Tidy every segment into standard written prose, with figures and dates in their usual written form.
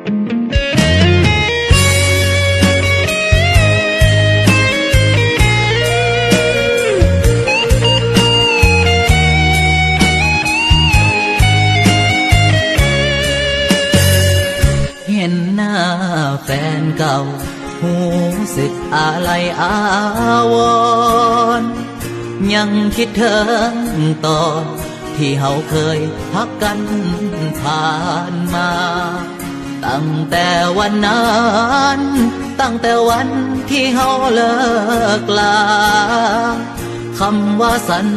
เห็นหน้าแฟนเก่าหูสึกอะไรอาวรณ์ยังคิดถึงตอนที่เฮาเคยพักกันผ่านมาตั้งแต่วันนั้นตั้งแต่วันที่เฮาเลิกลาคำว่าสัญ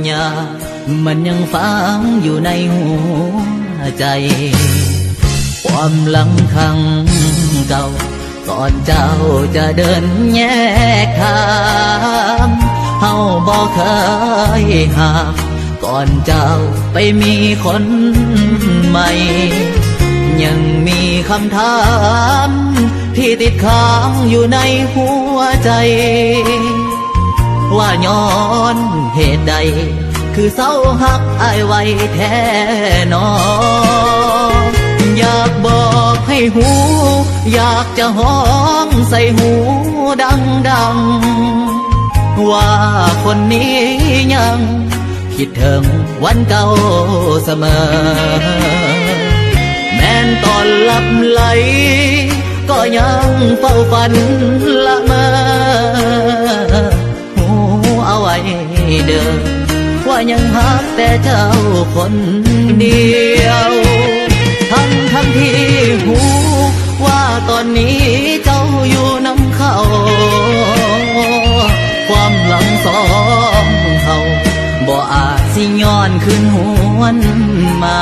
ญามันยังฝังอยู่ในหัวใจความหลังครั้งเก่าก่อนเจ้าจะเดินแยกทางเฮาบ่เคยห่างก่อนเจ้าไปมีคนใหม่ยังมีคำถามที่ติดค้างอยู่ในหัวใจว่าย้อนเหตุใดคือเศร้าหักอ้ายไว้แท้นออยากบอกให้หูอยากจะห้องใส่หูดังๆว่าคนนี้ยังคิดถึงวันเก่าเสมอแม้นตอนหลับไหลก็ยังเฝ้าฝันละเมอหูเอาไว้เด้อว่ายังหักแต่เจ้าคนเดียวทั้งที่หูว่าตอนนี้เจ้าอยู่น้ำเขาความหลังสองเขาบ่อาจสิย้อนคืนหวนมา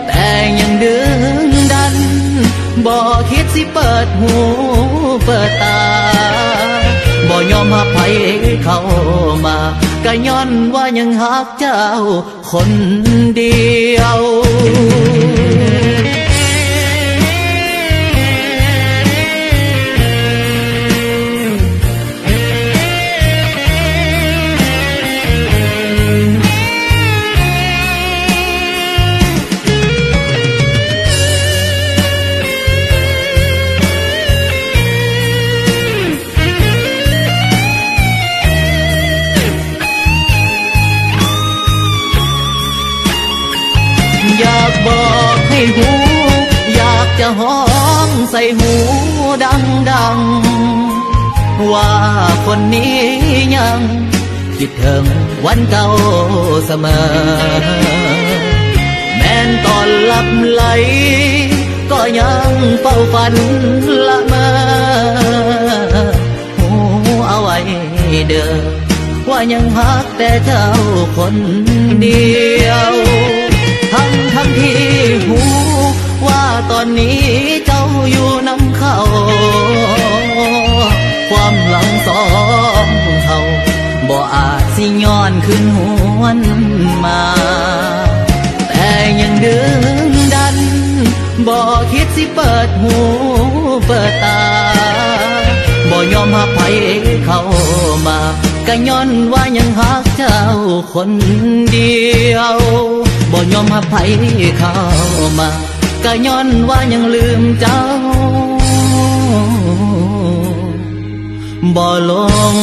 แต่ยังดึงดันบ่คิดสิเปิดหูเปิดตาบ่ยอมให้ไผเข้ามาก็ย้อนว่ายังหักเจ้าคนเดียวอยากบอกให้หูอยากจะห้องใส่หูดังๆว่าคนนี้ยังคิดถึงวันเก่าเสมอแม้นตอนหลับไหลก็ยังเฝ้าฝันละเมอหูเอาไว้เด้อว่ายังหักแต่เจ้าคนเดียวทั้งที่หูว่าตอนนี้เจ้าอยู่น้ำเขาความหลังสองเขาบ่อาจสิย้อนคืนหวนมาแต่ยังดึงดันบ่คิดสิเปิดหูเปิดตาบ่ยอมให้ไผเข้ามาก็ย้อนว่ายังหักเจ้าคนเดียวบ่ยอมให้ไผเข้ามาก็ย้อนว่ายังลืมเจ้าบ่ลง